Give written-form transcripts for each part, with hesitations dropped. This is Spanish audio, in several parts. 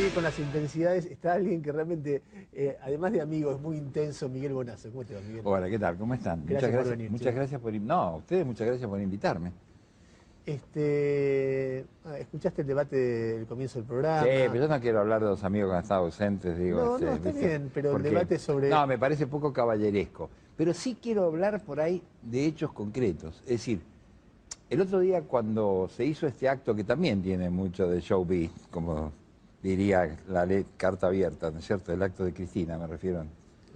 Hoy con las intensidades está alguien que realmente, además de amigo, es muy intenso, Miguel Bonazo. ¿Cómo te va, Miguel? Hola, ¿qué tal? ¿Cómo están? Gracias por venir, Muchas gracias por... No, ustedes muchas gracias por invitarme. ¿Escuchaste el debate del comienzo del Sí, programa? pero yo no quiero hablar de los amigos que han estado ausentes, digo, No, no, está ¿viste? bien, pero el Porque, debate sobre... no, me parece poco caballeresco. Pero sí quiero hablar por ahí de hechos concretos. Es decir, el otro día cuando se hizo este acto que también tiene mucho de showbiz, como diría la ley carta abierta, ¿no es cierto? El acto de Cristina, me refiero,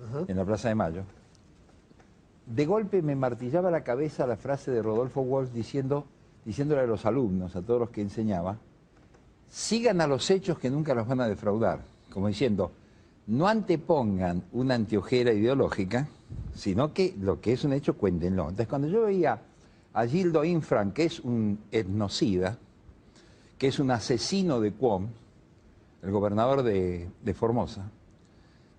Ajá. en la Plaza de Mayo. De golpe me martillaba la cabeza la frase de Rodolfo Walsh diciéndole a los alumnos, a todos los que enseñaba, sigan a los hechos que nunca los van a defraudar. Como diciendo, no antepongan una anteojera ideológica, sino que lo que es un hecho, cuéntenlo. Entonces, cuando yo veía a Gildo Infran, que es un etnocida, que es un asesino de Cuom, el gobernador de Formosa,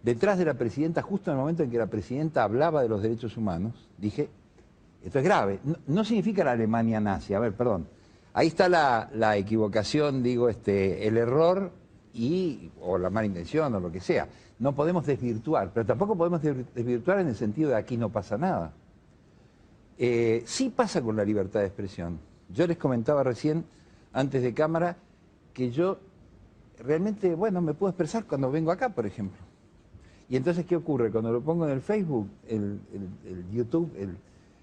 detrás de la presidenta, justo en el momento en que la presidenta hablaba de los derechos humanos, dije, esto es grave. No significa la Alemania nazi, a ver, perdón. Ahí está la equivocación, digo, el error o la mala intención o lo que sea. No podemos desvirtuar, pero tampoco podemos desvirtuar en el sentido de aquí no pasa nada. Sí pasa con la libertad de expresión. Yo les comentaba recién, antes de cámara, que yo realmente, bueno, me puedo expresar cuando vengo acá, por ejemplo. Y entonces, ¿qué ocurre? Cuando lo pongo en el Facebook, el YouTube,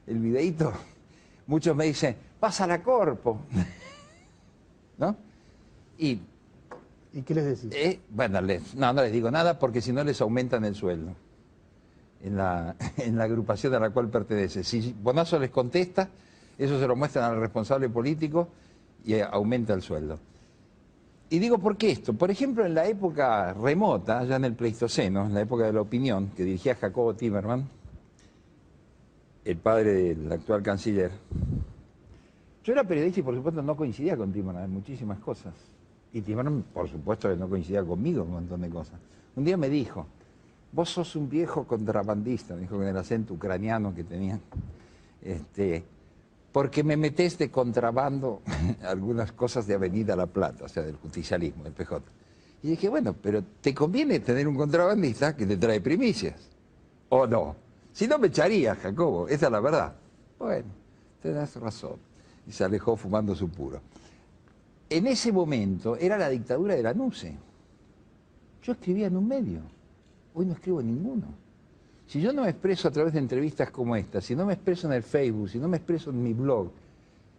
el videíto, muchos me dicen, pasa la corpo. ¿No? ¿Y qué les decís? Bueno, no les digo nada porque si no les aumentan el sueldo en la agrupación a la cual pertenece. Si Bonazo les contesta, eso se lo muestran al responsable político y aumenta el sueldo. Y digo, ¿por qué esto? Por ejemplo, en la época remota, ya en el Pleistoceno, en la época de la opinión, que dirigía Jacobo Timerman, el padre del actual canciller, yo era periodista y por supuesto no coincidía con Timerman en muchísimas cosas. Y Timerman, por supuesto, que no coincidía conmigo en un montón de cosas. Un día me dijo, vos sos un viejo contrabandista, me dijo con el acento ucraniano que tenía, porque me metés de contrabando algunas cosas de Avenida La Plata, o sea, del justicialismo, del PJ. Y dije, bueno, pero te conviene tener un contrabandista que te trae primicias, ¿o no? Si no me echarías, Jacobo, esa es la verdad. Bueno, tenés razón. Y se alejó fumando su puro. En ese momento era la dictadura de la NUCE. Yo escribía en un medio, hoy no escribo en ninguno. Si yo no me expreso a través de entrevistas como esta, si no me expreso en el Facebook, si no me expreso en mi blog,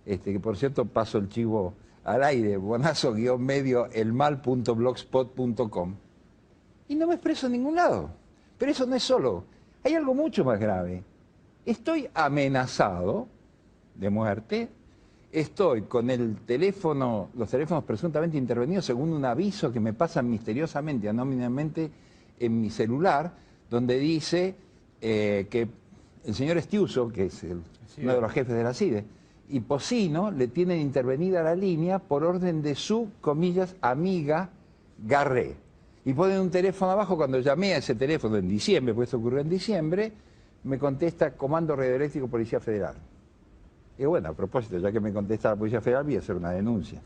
que por cierto paso el chivo al aire, bonazo-medio elmal.blogspot.com, y no me expreso en ningún lado. Pero eso no es solo, hay algo mucho más grave. Estoy amenazado de muerte, estoy con los teléfonos presuntamente intervenidos según un aviso que me pasan misteriosamente, anónimamente en mi celular, donde dice que el señor Estiuso, que es uno de los jefes de la CIDE, y Pocino le tienen intervenida la línea por orden de su, comillas, amiga Garré. Y ponen un teléfono abajo, cuando llamé a ese teléfono en diciembre, pues esto ocurrió en diciembre, me contesta Comando Radioeléctrico Policía Federal. Y bueno, a propósito, ya que me contesta la Policía Federal, voy a hacer una denuncia.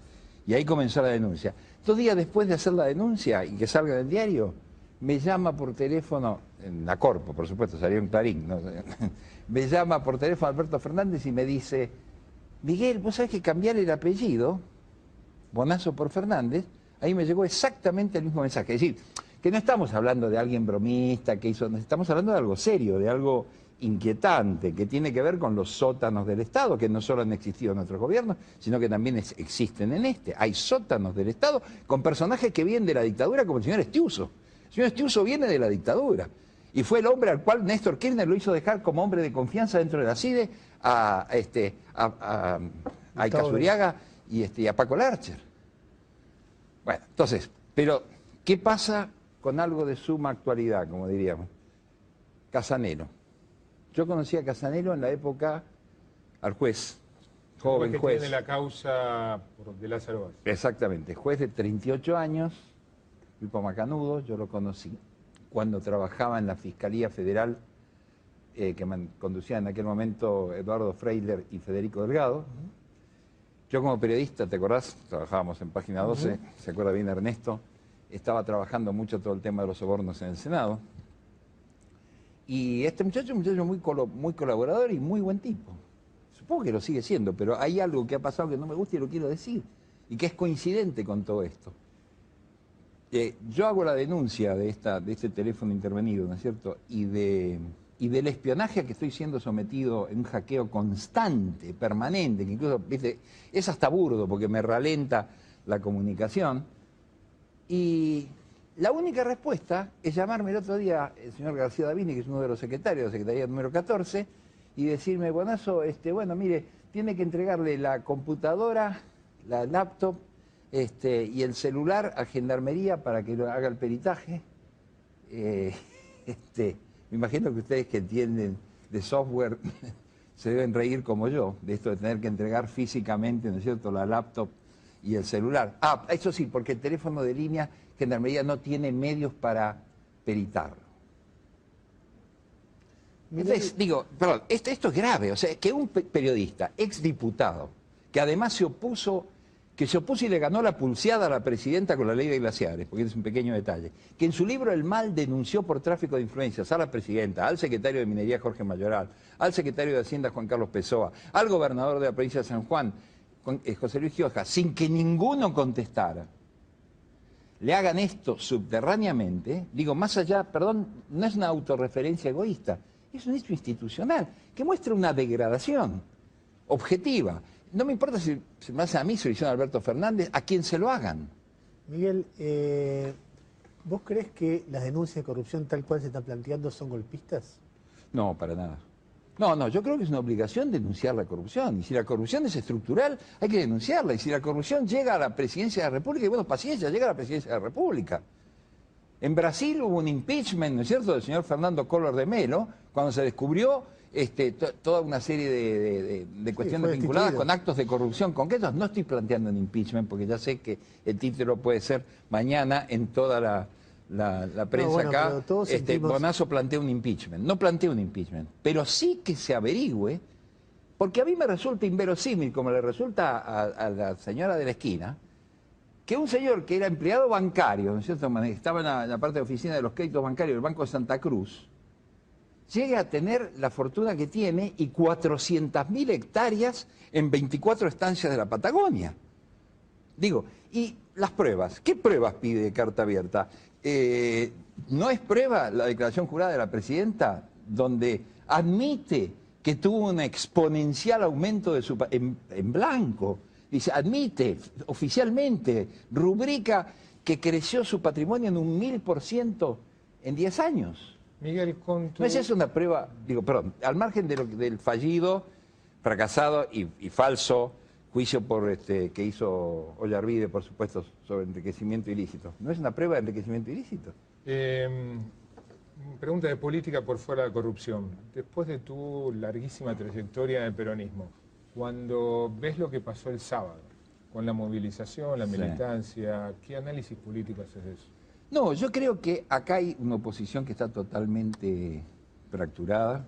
Y ahí comenzó la denuncia. 2 días después de hacer la denuncia y que salga en el diario, me llama por teléfono, en la Corpo, por supuesto, salió en Clarín, ¿no? Me llama por teléfono Alberto Fernández y me dice, Miguel, vos sabés que cambiar el apellido, Bonazo por Fernández, ahí me llegó exactamente el mismo mensaje. Es decir, que no estamos hablando de alguien bromista que hizo, estamos hablando de algo serio, de algo inquietante, que tiene que ver con los sótanos del Estado, que no solo han existido en otros gobiernos, sino que también existen en este. Hay sótanos del Estado con personajes que vienen de la dictadura, como el señor Estiuso. El señor Estiuso viene de la dictadura y fue el hombre al cual Néstor Kirchner lo hizo dejar como hombre de confianza dentro de la CIDE a Icazuriaga y a Paco Larcher. Bueno, entonces, pero ¿qué pasa con algo de suma actualidad, como diríamos? Casanelo. Yo conocí a Casanelo en la época al juez, joven que juez. tiene la causa de Lázaro Báez. Exactamente, juez de 38 años, tipo macanudo, yo lo conocí cuando trabajaba en la Fiscalía Federal que conducía en aquel momento Eduardo Freiler y Federico Delgado. Yo como periodista, ¿te acordás? Trabajábamos en Página 12, se acuerda bien Ernesto, estaba trabajando mucho todo el tema de los sobornos en el Senado. Y este muchacho es un muchacho muy colaborador y muy buen tipo. Supongo que lo sigue siendo, pero hay algo que ha pasado que no me gusta y lo quiero decir, y que es coincidente con todo esto. Yo hago la denuncia de este teléfono intervenido, ¿no es cierto? Y del espionaje a que estoy siendo sometido en un hackeo constante, permanente, que incluso, ¿viste? Es hasta burdo porque me ralenta la comunicación. Y la única respuesta es llamarme el otro día el señor García Davini, que es uno de los secretarios de la Secretaría número 14, y decirme, Bonazo, bueno, mire, tiene que entregarle la computadora, la laptop, y el celular a Gendarmería para que lo haga el peritaje. Me imagino que ustedes que entienden de software se deben reír como yo, de esto de tener que entregar físicamente, ¿no es cierto?, la laptop y el celular. Ah, eso sí, porque el teléfono de línea, Gendarmería no tiene medios para peritarlo. Entonces, digo, perdón, esto es grave, o sea, que un periodista, exdiputado, que además se opuso y le ganó la pulseada a la presidenta con la ley de glaciares, porque es un pequeño detalle, que en su libro El Mal denunció por tráfico de influencias a la presidenta, al secretario de Minería Jorge Mayoral, al secretario de Hacienda Juan Carlos Pessoa, al gobernador de la provincia de San Juan, José Luis Gioja, sin que ninguno contestara, le hagan esto subterráneamente, digo, más allá, perdón, no es una autorreferencia egoísta, es un hecho institucional que muestra una degradación objetiva. No me importa si se me hace a mí, si lo hicieron a Alberto Fernández, a quien se lo hagan. Miguel, ¿vos crees que las denuncias de corrupción tal cual se están planteando son golpistas? No, para nada. No, yo creo que es una obligación denunciar la corrupción. Y si la corrupción es estructural, hay que denunciarla. Y si la corrupción llega a la presidencia de la República, y bueno, paciencia, llega a la presidencia de la República. En Brasil hubo un impeachment, ¿no es cierto?, del señor Fernando Collor de Mello, cuando se descubrió toda una serie de cuestiones vinculadas con actos de corrupción concretos. No estoy planteando un impeachment, porque ya sé que el título puede ser mañana en toda la prensa, no, bueno, acá. Bonazo plantea un impeachment. No plantea un impeachment, pero sí que se averigüe, porque a mí me resulta inverosímil, como le resulta a la señora de la esquina, que un señor que era empleado bancario, ¿no es cierto?, estaba en la parte de oficina de los créditos bancarios del Banco de Santa Cruz, llegue a tener la fortuna que tiene y 400.000 hectáreas en 24 estancias de la Patagonia. Digo, y las pruebas, ¿qué pruebas pide Carta Abierta? ¿No es prueba la declaración jurada de la presidenta donde admite que tuvo un exponencial aumento de en blanco? Dice, admite oficialmente, rubrica que creció su patrimonio en un 1000% en 10 años. Miguel, ¿No es eso una prueba, digo, perdón, al margen del fallido, fracasado y falso juicio que hizo Ollarvide, por supuesto, sobre enriquecimiento ilícito? ¿No es una prueba de enriquecimiento ilícito? Pregunta de política por fuera de corrupción. Después de tu larguísima trayectoria en el peronismo, cuando ves lo que pasó el sábado, con la movilización, la militancia, ¿qué análisis político haces de eso? No, yo creo que acá hay una oposición que está totalmente fracturada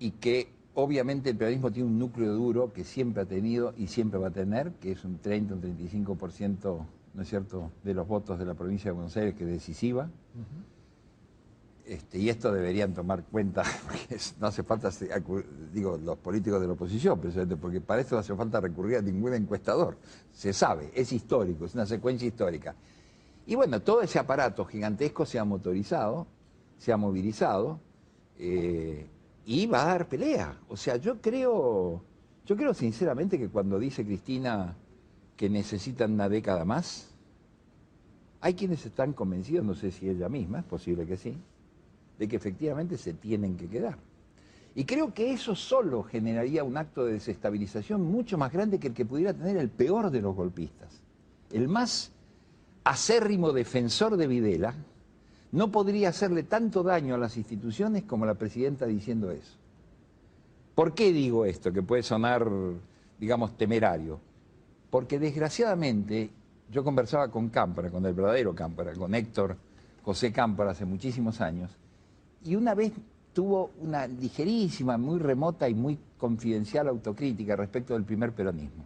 y que obviamente el peronismo tiene un núcleo duro que siempre ha tenido y siempre va a tener, que es un 30, un 35%, ¿no es cierto?, de los votos de la provincia de Buenos Aires, que es decisiva. Y esto deberían tomar cuenta, porque no hace falta, digo, los políticos de la oposición, precisamente, porque para esto no hace falta recurrir a ningún encuestador. Se sabe, es histórico, es una secuencia histórica. Y bueno, todo ese aparato gigantesco se ha motorizado, se ha movilizado, y va a dar pelea. O sea, yo creo sinceramente que cuando dice Cristina que necesitan una década más, hay quienes están convencidos, no sé si ella misma, es posible que sí, de que efectivamente se tienen que quedar. Y creo que eso solo generaría un acto de desestabilización mucho más grande que el que pudiera tener el peor de los golpistas. El más acérrimo defensor de Videla no podría hacerle tanto daño a las instituciones como la presidenta diciendo eso. ¿Por qué digo esto? Que puede sonar, digamos, temerario. Porque desgraciadamente yo conversaba con Cámpara, con el verdadero Cámpara, con Héctor José Cámpara hace muchísimos años, y una vez tuvo una ligerísima, muy remota y muy confidencial autocrítica respecto del primer peronismo.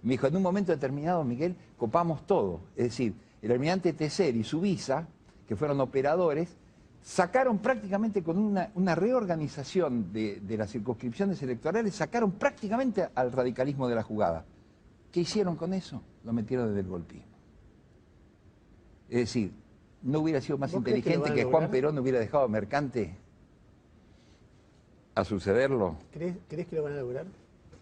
Me dijo, en un momento determinado, Miguel, copamos todo. Es decir, el almirante Tecer y Subiza, que fueron operadores, sacaron prácticamente con una reorganización de las circunscripciones electorales, sacaron prácticamente al radicalismo de la jugada. ¿Qué hicieron con eso? Lo metieron desde el golpismo. Es decir, ¿no hubiera sido más inteligente que Juan Perón hubiera dejado a Mercante a sucederlo? ¿Crees que lo van a lograr?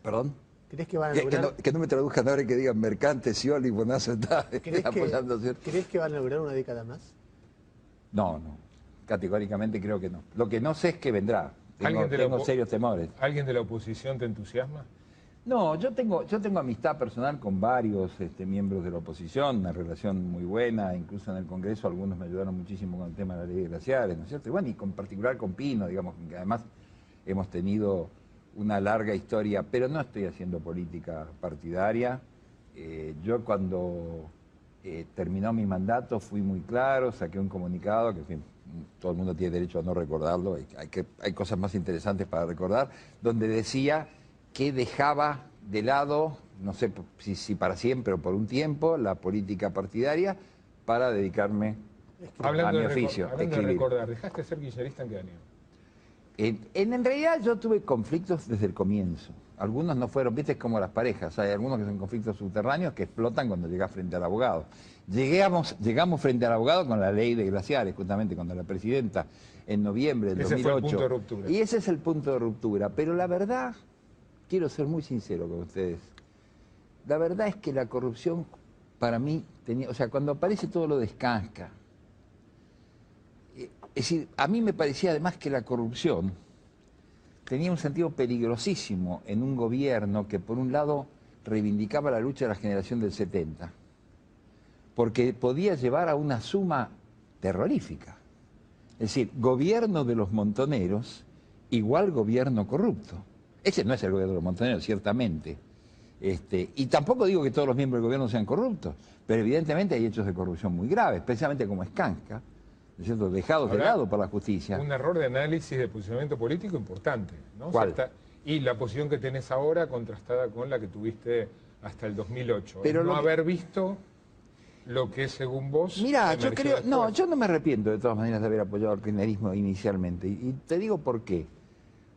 ¿Perdón? ¿Crees que van a lograr? Que no me traduzcan ahora y que digan Mercante, Scioli, Bonazo está apoyando. ¿Crees que van a lograr una década más? No, categóricamente creo que no. Lo que no sé es que vendrá. Tengo serios temores. ¿Alguien de la oposición te entusiasma? No, yo tengo amistad personal con varios miembros de la oposición, una relación muy buena, incluso en el Congreso algunos me ayudaron muchísimo con el tema de la ley de glaciares, ¿no es cierto? Y bueno, y con particular con Pino, digamos, que además hemos tenido una larga historia, pero no estoy haciendo política partidaria. Yo cuando terminó mi mandato fui muy claro, saqué un comunicado, que en fin, todo el mundo tiene derecho a no recordarlo, hay cosas más interesantes para recordar, donde decía que dejaba de lado, no sé si para siempre o por un tiempo, la política partidaria para dedicarme a mi oficio. Hablando de recordar, ¿dejaste de ser kirchnerista en qué año? En realidad yo tuve conflictos desde el comienzo. Algunos no fueron, viste, es como las parejas, hay algunos que son conflictos subterráneos que explotan cuando llegas frente al abogado. Llegamos frente al abogado con la ley de glaciares, justamente cuando la presidenta en noviembre del 2008. Ese fue el punto de ruptura. Y ese es el punto de ruptura, pero la verdad, quiero ser muy sincero con ustedes, la verdad es que la corrupción para mí tenía, o sea, cuando aparece todo lo de Skanska, es decir, a mí me parecía además que la corrupción tenía un sentido peligrosísimo en un gobierno que por un lado reivindicaba la lucha de la generación del 70, porque podía llevar a una suma terrorífica. Es decir, gobierno de los montoneros igual gobierno corrupto. Ese no es el gobierno de los montoneros, ciertamente. Y tampoco digo que todos los miembros del gobierno sean corruptos, pero evidentemente hay hechos de corrupción muy graves, especialmente como Skanska, ¿no es cierto?, dejados de lado por la justicia. Un error de análisis de posicionamiento político importante, ¿no? ¿Cuál? O sea, y la posición que tenés ahora contrastada con la que tuviste hasta el 2008. Pero no haber visto lo que según vos... Mirá, yo creo... después. No, yo no me arrepiento de todas maneras de haber apoyado al kirchnerismo inicialmente. Y te digo por qué.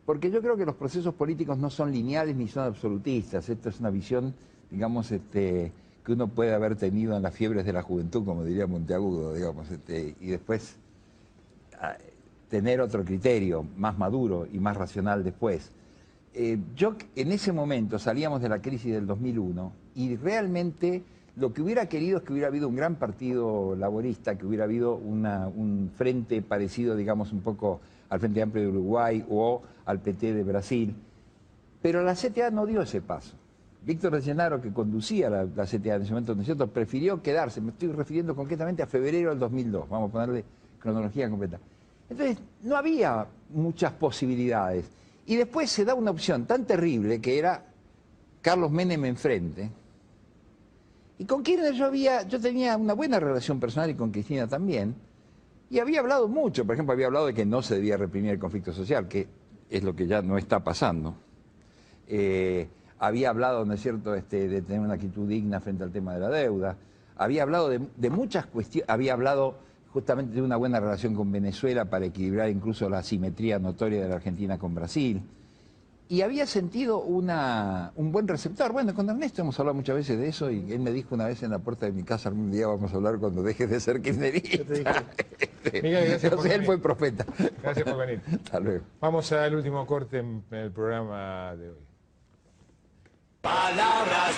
Porque yo creo que los procesos políticos no son lineales ni son absolutistas. Esto es una visión, digamos, que uno puede haber tenido en las fiebres de la juventud, como diría Monteagudo, digamos, y después tener otro criterio más maduro y más racional después. Yo en ese momento salíamos de la crisis del 2001 y realmente lo que hubiera querido es que hubiera habido un gran partido laborista, que hubiera habido un frente parecido, digamos, un poco al Frente Amplio de Uruguay o al PT de Brasil, pero la CTA no dio ese paso. Víctor de Llenaro, que conducía la CTA en ese momento, ¿no es cierto?, prefirió quedarse, me estoy refiriendo concretamente a febrero del 2002, vamos a ponerle cronología completa. Entonces, no había muchas posibilidades. Y después se da una opción tan terrible que era Carlos Menem enfrente, y con quienes yo tenía una buena relación personal y con Cristina también, y había hablado mucho, por ejemplo, había hablado de que no se debía reprimir el conflicto social, que es lo que ya no está pasando. Había hablado, ¿no es cierto?, de tener una actitud digna frente al tema de la deuda. Había hablado de muchas cuestiones, había hablado justamente de una buena relación con Venezuela para equilibrar incluso la asimetría notoria de la Argentina con Brasil. Y había sentido un buen receptor. Bueno, con Ernesto hemos hablado muchas veces de eso y él me dijo una vez en la puerta de mi casa, algún día vamos a hablar cuando dejes de ser kirchnerista. Miguel, gracias por venir. Él fue profeta. Gracias por venir. Hasta luego. Vamos al último corte en el programa de hoy. Palabras